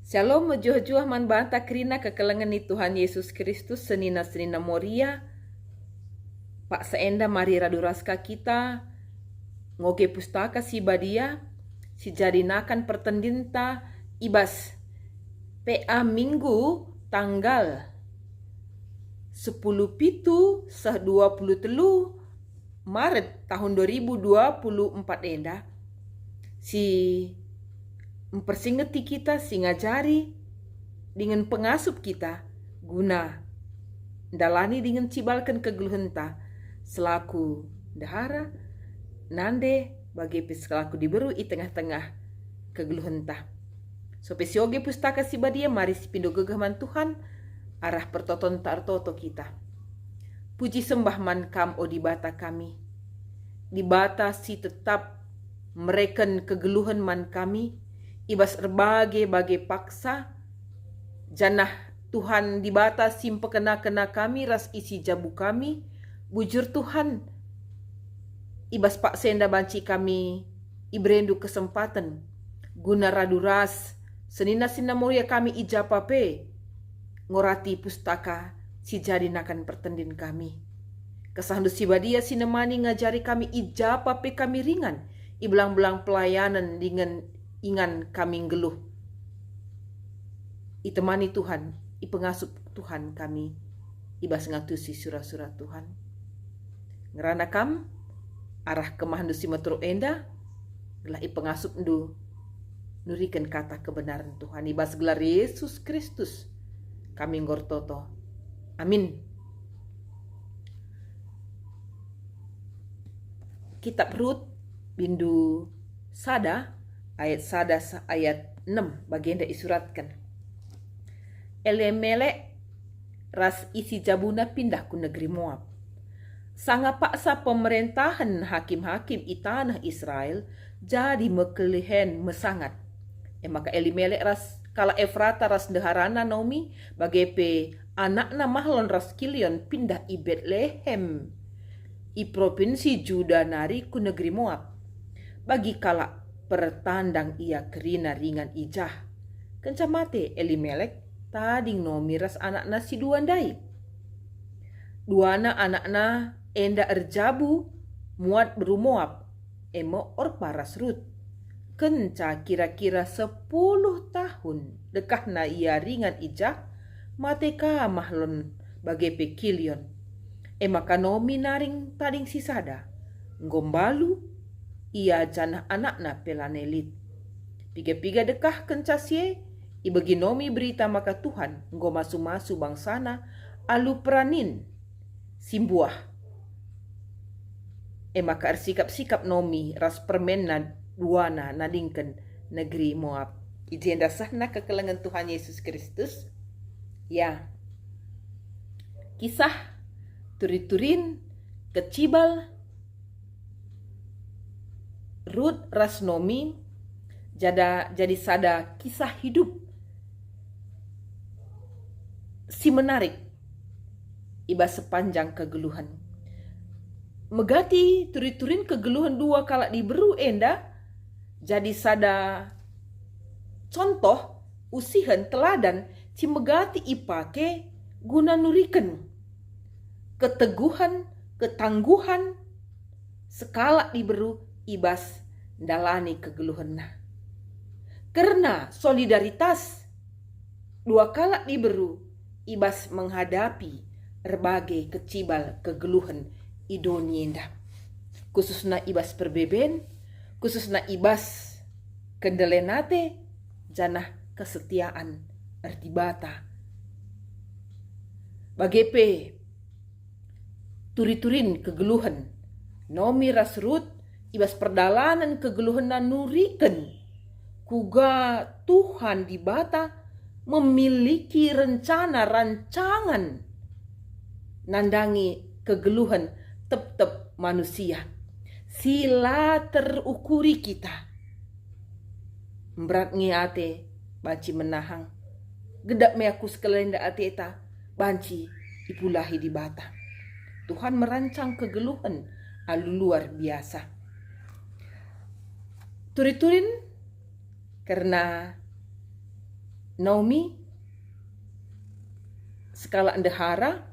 Shalom mejuh-juh man banta krina kekelengan ni Tuhan Yesus Kristus senina-senina moria. Pak seenda mari raduraska kita ngoge pustaka si badia si jadinakan pertendinta ibas PA Minggu tanggal 10/7/23 Maret tahun 2024 enda si mempersingeti kita si ngajari dengan pengasup kita guna dalani dengan cibalkan kegeluhenta selaku dahara nande bagi selaku diberu i tengah-tengah kegeluhenta. So pesioge pustaka si badia mari si pindo gegaman Tuhan arah pertoton tartoto kita. Puji sembah man kam o dibata kami. Dibata si tetap mereken kegeluhan man kami. Ibas berbagai paksa janah Tuhan dibata simpe kena kami ras isi jabu kami bujur Tuhan ibas pak senda banci kami ibrendu kesempatan guna raduras senina sinamoria kami ijapape ngorati pustaka si jadinakan pertendin kami kesahandu si badia sinemani ngajari kami ijapape kami ringan ibelang-belang pelayanan dengan ingan kami geluh. Itemani Tuhan, ipengasup Tuhan kami, ibas ngatusi surah-surah Tuhan. Ngerana kam, arah kemahandu si maturu enda, gelah ipengasup ndu, nurikan kata kebenaran Tuhan, ibas gelar Yesus Kristus, kami ngortoto. Amin. Kitab Rut, bindu sada, ayat 6 bagian dari isuratkan. Elimelek ras isi jabuna pindah ke negeri Moab. Sanga paksa pemerintahan hakim-hakim i tanah Israel jadi mekelihen mesangat. Maka Elimelek ras kala Efrata ras deharana Naomi bagepe anakna mahlon ras Kilion pindah i Betlehem i provinsi Juda nari ku negeri Moab. Bagi kala pertandang ia kerina ringan ijah. Kencamate Elimelek tading no miras anakna si duandai. Duana anakna enda erjabu muat berumoab emo orparas Rut. Kenca kira-kira 10 tahun dekahna ia ringan ijah mateka mahlon bagepe Kilion. Emaka Nomi naring tading sisada. Ngombalu ia janah anakna pelanelit. Piga-piga dekah kencasie, ibagi Nomi berita maka Tuhan nggo masu-masu bangsana alu peranin simbuah. Maka sikap-sikap Nomi ras permenna duana nadingken negeri Moab. Ijenda sahna kekelengan Tuhan Yesus Kristus. Ya. Kisah turi-turin kecibal Rut ras Nomi jadi sada kisah hidup si menarik iba sepanjang kegeluhan. Megati turi-turin kegeluhan dua kala diberu enda jadi sada contoh usihan teladan si megati ipake guna nuriken keteguhan ketangguhan sekala diberu ibas dalani kegeluhanna. Karena solidaritas dua kala diberu ibas menghadapi berbagai kecibal kegeluhan idonienda. Khususna ibas perbeben, khususna ibas kendelenate janah kesetiaan erdibata. Bagepe turi-turin kegeluhan Nomi ras Rut ibas perdalanan kegeluhan nuriken kuga Tuhan dibata memiliki rencana rancangan nandangi kegeluhan tep-tep manusia sila terukuri kita berat ngiate banci menahang gedak meaku sekelenda ate eta banci ipulahi dibata. Tuhan merancang kegeluhan alu luar biasa. Turi-turin karena Naomi skala ndehara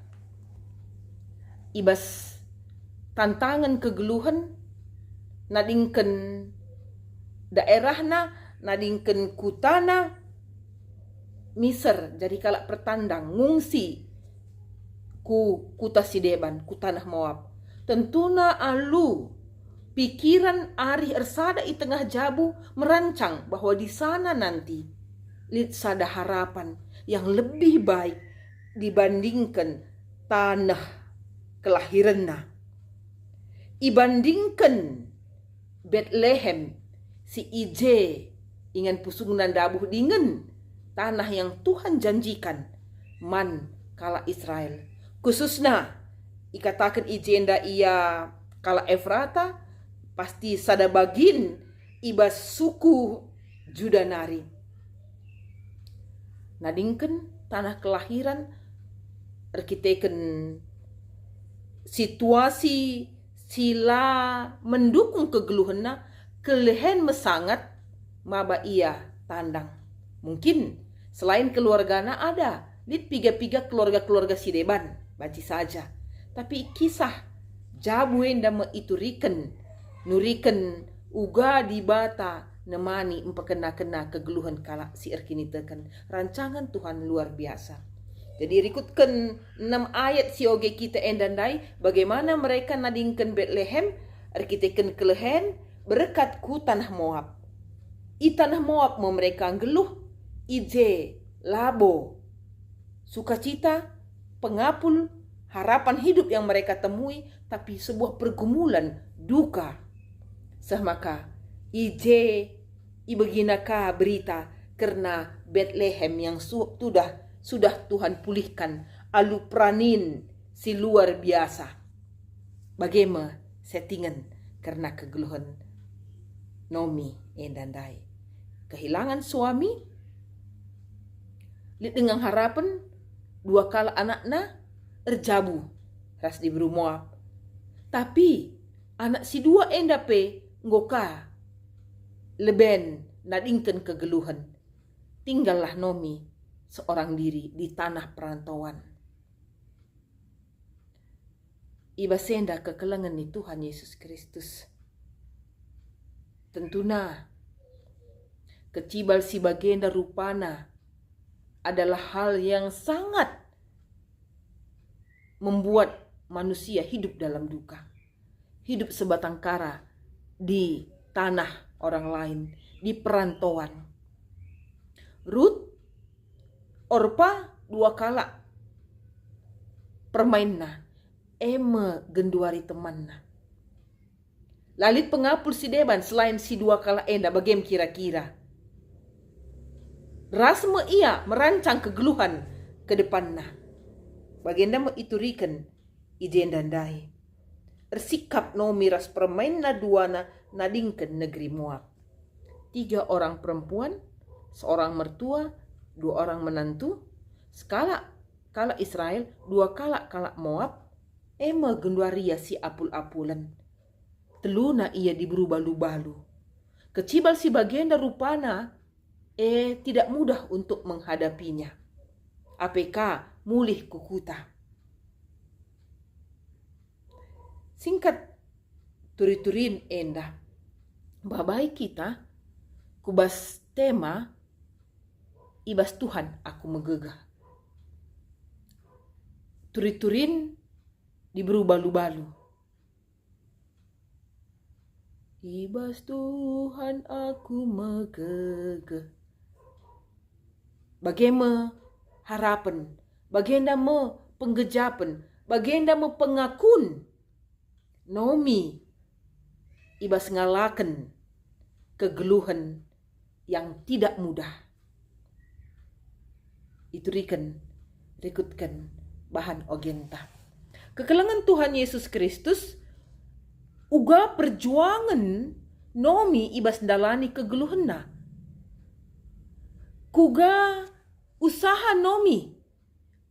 ibas tantangan kegeluhan nadingken daerahna, nadingken kutana miser jadi kalak pertandang ngungsi ku kuta Sideban, ku tanah Moab. Tentuna alu pikiran ari ersada i tengah jabu merancang bahwa di sana nanti lit sada harapan yang lebih baik dibandingkan tanah kelahiranna. Ibandingkan Bethlehem si ije ingan pusungan dabuh dingen tanah yang Tuhan janjikan man kala Israel. Khususnya ikatakan ijenda ia kala Efrata pasti sada bagin ibas suku Judanari. Nadingken tanah kelahiran arkiteken situasi sila mendukung kegeluhanna kelehen mesangat maba ia tandang. Mungkin selain keluargana ada dit piga-piga keluarga-keluarga Sideban baci saja. Tapi kisah jabu enda meituriken nuriken uga di bata nemani empekena-kena kegeluhan kala si erkinitekan. Rancangan Tuhan luar biasa. Jadi rikutkan 6 ayat si oge kita endandai bagaimana mereka nadingkan Bethlehem arkiteken kelehen berkat ku tanah Moab. I tanah Moab mau mereka geluh ije labo sukacita pengapul harapan hidup yang mereka temui tapi sebuah pergumulan duka. Semaka ije ibeginaka berita karena Bethlehem yang sudah Tuhan pulihkan alu pranin si luar biasa. Bagaimana settingan karena kegeluhan Naomi endandai. Kehilangan suami, dengan harapan 2 kala anaknya erjabu ras di Moab. Tapi anak si 2 endape ngoka leben nadingken kegeluhan. Tinggallah Naomi seorang diri di tanah perantauan. Iba senda kekelengan ni Tuhan Yesus Kristus. Tentuna kecibal si bagenda rupana adalah hal yang sangat membuat manusia hidup dalam duka. Hidup sebatang kara di tanah orang lain, di perantauan. Ruth Orpa 2 kala permainna eme genduari temanna. Lalit pengapul si Deban selain si 2 kala enda bagem kira-kira. Rasme ia merancang kegeluhan ke depanna. Bagenda mo ituriken ijen dandai. Ersikap Naomi ras permainna duana nadingken negeri Moab. 3 orang perempuan, seorang mertua, 2 orang menantu, sekala kala Israel, 2 kala Moab, ema genduaria si apul-apulan. Teluna ia diburu balu-balu. Kecibal si bagenda rupana, tidak mudah untuk menghadapinya. APK mulih kukuta. Singkat turi-turin enda, babai kita kubas tema ibas Tuhan aku megegah. Turi-turin diburu balu-balu. Ibas Tuhan aku megegah. Bagaimana harapan, bagaimana penggejapan, bagaimana pengakun Naomi ibas ngalaken kegeluhan yang tidak mudah. Iturikan, rikutkan bahan ogenta. Kekelengan Tuhan Yesus Kristus uga perjuangan Naomi ibas ndalani kegeluhanna. Kuga usaha Naomi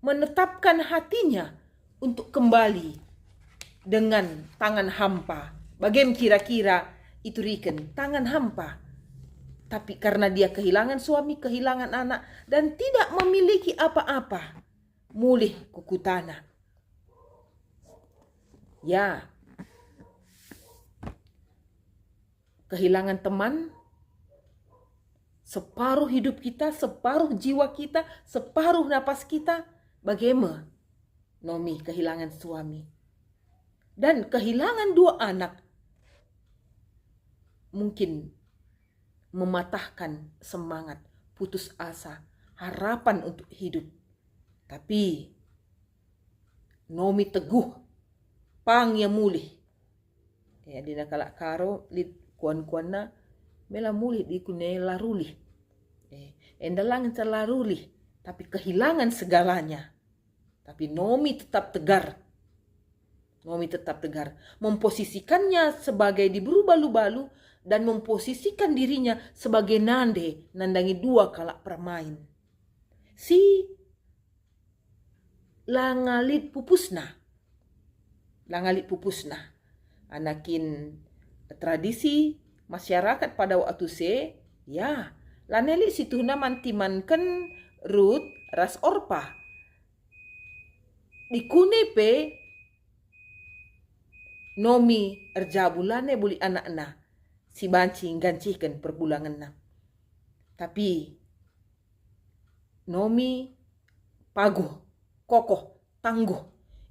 menetapkan hatinya untuk kembali dengan tangan hampa. Bagaimana kira-kira iturikan tangan hampa. Tapi karena dia kehilangan suami, kehilangan anak, dan tidak memiliki apa-apa, mulih kuku tanah. Ya, kehilangan teman, separuh hidup kita, separuh jiwa kita, separuh napas kita. Bagaimana Nomi kehilangan suami? Dan kehilangan 2 anak. Mungkin mematahkan semangat, putus asa, harapan untuk hidup. Tapi Nomi teguh, pang yang mulih. Ya dina kalak karo lit kuan-kuanna mela mulih di kune larulih. Endalang larulih, tapi kehilangan segalanya. Tapi Nomi tetap tegar. Nomi tetap tegar, memposisikannya sebagai diburu balu-balu dan memposisikan dirinya sebagai nande, nandangi 2 kalak permain. Si langalit pupusna. Anakin tradisi masyarakat pada waktu ya, laneli situna mantimankan Rut ras Orpa. Di kunepe Nomi erjabulane buli anak-anak. Si banci gancihkan perbulangan na. Tapi Nomi paguh, kokoh, tangguh.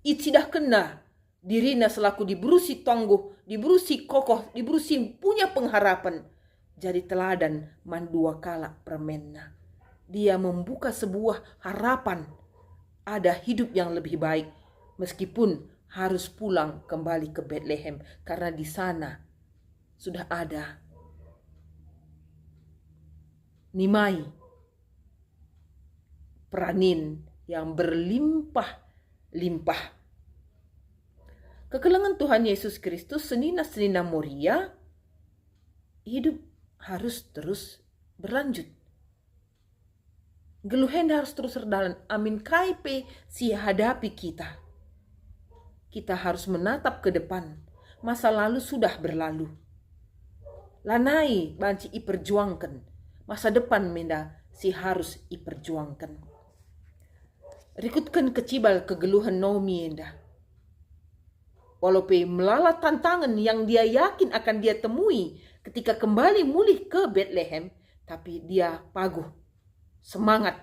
Icidah kena dirina selaku diberusi tangguh, diberusi kokoh, diberusi punya pengharapan. Jadi teladan man 2 kalak permenna. Dia membuka sebuah harapan. Ada hidup yang lebih baik. Meskipun harus pulang kembali ke Bethlehem. Karena di sana sudah ada nimai peranin yang berlimpah-limpah. Kekelengan Tuhan Yesus Kristus senina-senina Moria, hidup harus terus berlanjut. Geluhen harus terus berjalan. Amin kaipe si hadapi kita. Kita harus menatap ke depan. Masa lalu sudah berlalu. Lanai banci iperjuangkan. Masa depan menda si harus iperjuangkan. Rikutkan kecibal kegeluhan Nomi enda. Walaupun melala tantangan yang dia yakin akan dia temui ketika kembali mulih ke Bethlehem, tapi dia paguh, semangat.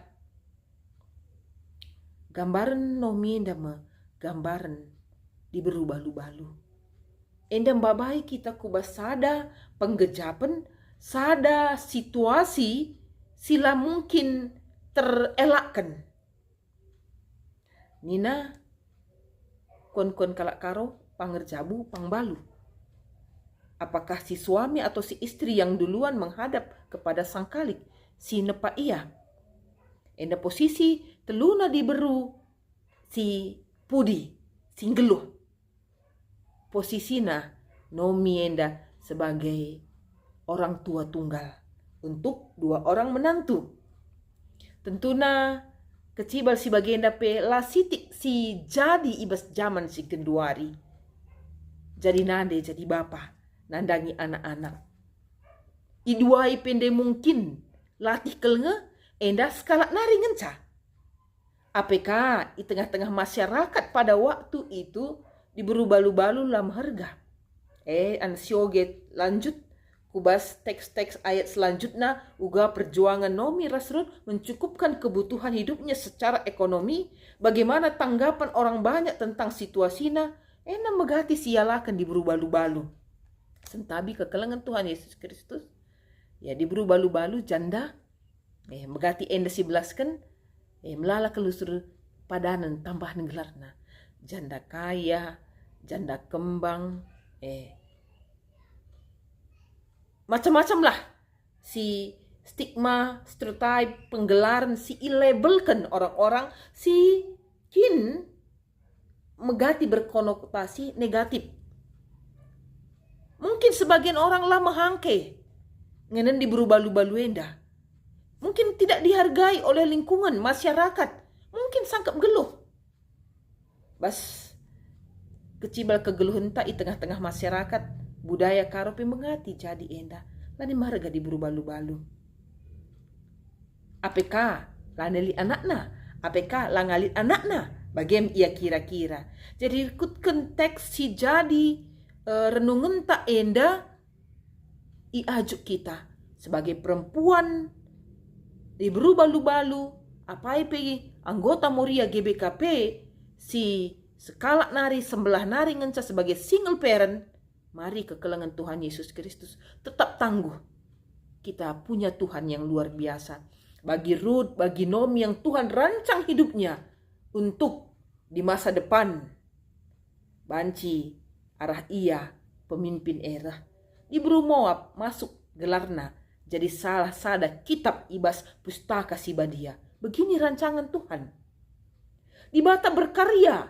Gambaran Nomi enda gambaran di berubah-lubalu. Endam babai kita kubas sada penggejapan, sada situasi sila mungkin terelakkan. Nina kon kalak karo pangerjabu pangbalu. Apakah si suami atau si istri yang duluan menghadap kepada sang kalik, si nepa ia? Enda posisi teluna diberu si pudi, si geluh. Posisinya Nomi enda sebagai orang tua tunggal untuk 2 orang menantu. Tentunya kecibal si bagenda pe la sitik si jadi ibas zaman si kenduari. Jadi nande jadi bapa nandangi anak-anak. Iduai pende mungkin latih kelenge enda skala nari ngenca. APK di tengah-tengah masyarakat pada waktu itu diburu balu-balu lam harga. Ansioget lanjut kubas teks-teks ayat selanjutnya uga perjuangan Nomi Rasrut mencukupkan kebutuhan hidupnya secara ekonomi. Bagaimana tanggapan orang banyak tentang situasinya? Megati sialakan diburu balu-balu. Sentabi kekelengan Tuhan Yesus Kristus. Ya diburu balu-balu janda. Megati enda si belaskan. Melala kelusur padanan tambah nenggelarna. Janda kaya, janda kembang, macam-macam lah si stigma, stereotype, penggelaran, si labelkan orang-orang si kin megati berkonotasi negatif. Mungkin sebagian orang lah menghangke ngenen diburu balu-balu enda. Mungkin tidak dihargai oleh lingkungan masyarakat. Mungkin sangkap geluh. Bas kecibal kegeluhan tak di tengah-tengah masyarakat budaya karope mengati jadi enda lani marga di berubah-lubalu. APK laneli anakna, APK langalit anakna, bagem ia kira-kira. Jadi ikut konteks si jadi renungan tak enda iajuk kita sebagai perempuan di berubah-lubalu, apa pergi anggota Moria GBKP si sekalak nari sembelah nari ngenca sebagai single parent. Mari kekelengan Tuhan Yesus Kristus tetap tangguh. Kita punya Tuhan yang luar biasa. Bagi Ruth, bagi Naomi yang Tuhan rancang hidupnya untuk di masa depan. Banci arah ia pemimpin era. Di Bru Moab masuk gelarna jadi salah sada kitab ibas pustaka sibadia. Begini rancangan Tuhan. Di bata berkarya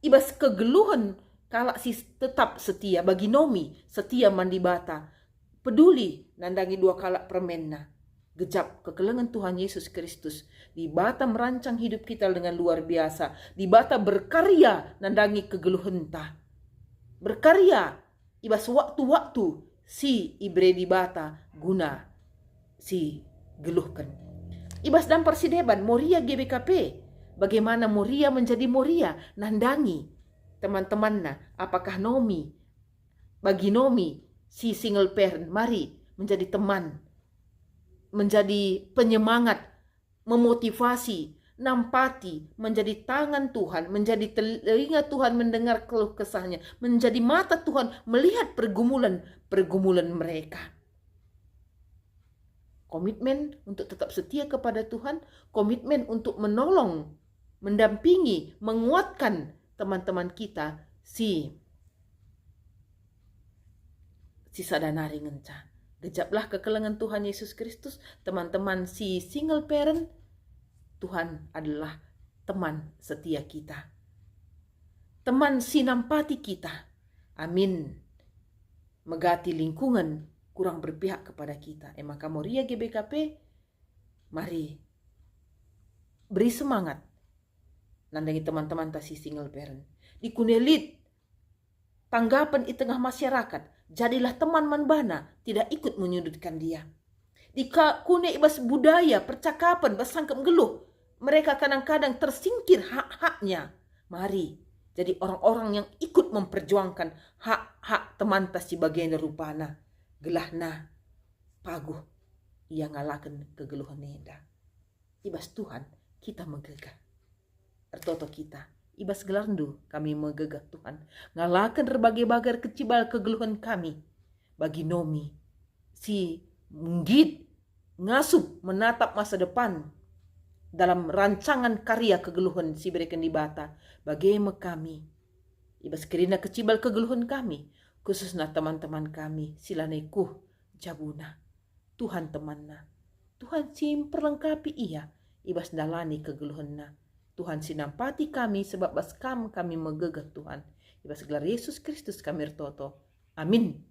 ibas kegeluhan kalak si tetap setia. Bagi Naomi setia mandi bata. Peduli nandangi dua kalak permenna. Gejap kekelengan Tuhan Yesus Kristus. Di bata merancang hidup kita dengan luar biasa. Di bata berkarya nandangi kegeluhan ta. Berkarya ibas waktu-waktu si ibre di bata guna si geluhkan. Ibas dampar si deban Moria GBKP. Bagaimana Moria menjadi Moria nandangi teman-temannya. Apakah Naomi, bagi Naomi si single parent, mari menjadi teman, menjadi penyemangat, memotivasi, nampati, menjadi tangan Tuhan, menjadi telinga Tuhan mendengar keluh kesahnya, menjadi mata Tuhan melihat pergumulan mereka. Komitmen untuk tetap setia kepada Tuhan, komitmen untuk menolong, mendampingi, menguatkan teman-teman kita si sadanari ngenca. Gejaplah kekelengan Tuhan Yesus Kristus, teman-teman si single parent, Tuhan adalah teman setia kita. Teman sinampati kita. Amin. Megati lingkungan kurang berpihak kepada kita. Maka Moria GBKP, mari beri semangat. Nandangi teman-teman tasi single parent. Di kunelit tanggapan di tengah masyarakat. Jadilah teman manbana, tidak ikut menyudutkan dia. Di kune ibas budaya, percakapan, bersangkap geluh. Mereka kadang-kadang tersingkir hak-haknya. Mari jadi orang-orang yang ikut memperjuangkan hak-hak teman tas di bagian rupana. Gelahna paguh ia ngalakan kegeluhan neda. Ibas Tuhan kita megegah. Ertoto kita ibas gelarndu kami megegah Tuhan. Ngalakan berbagai-bagai kecibal kegeluhan kami. Bagi Naomi si menggit ngasup menatap masa depan dalam rancangan karya kegeluhan si berikan di bata. Bagaimana kami ibas kerina kecibal kegeluhan kami, khususnya teman-teman kami silaneku jabuna. Tuhan temanna, Tuhan sim perlengkapi ia ibas dalani kegeluhanna. Tuhan sinampati kami sebab bas kami megegah Tuhan. Ibas gelar Yesus Kristus kami ertoto. Amin.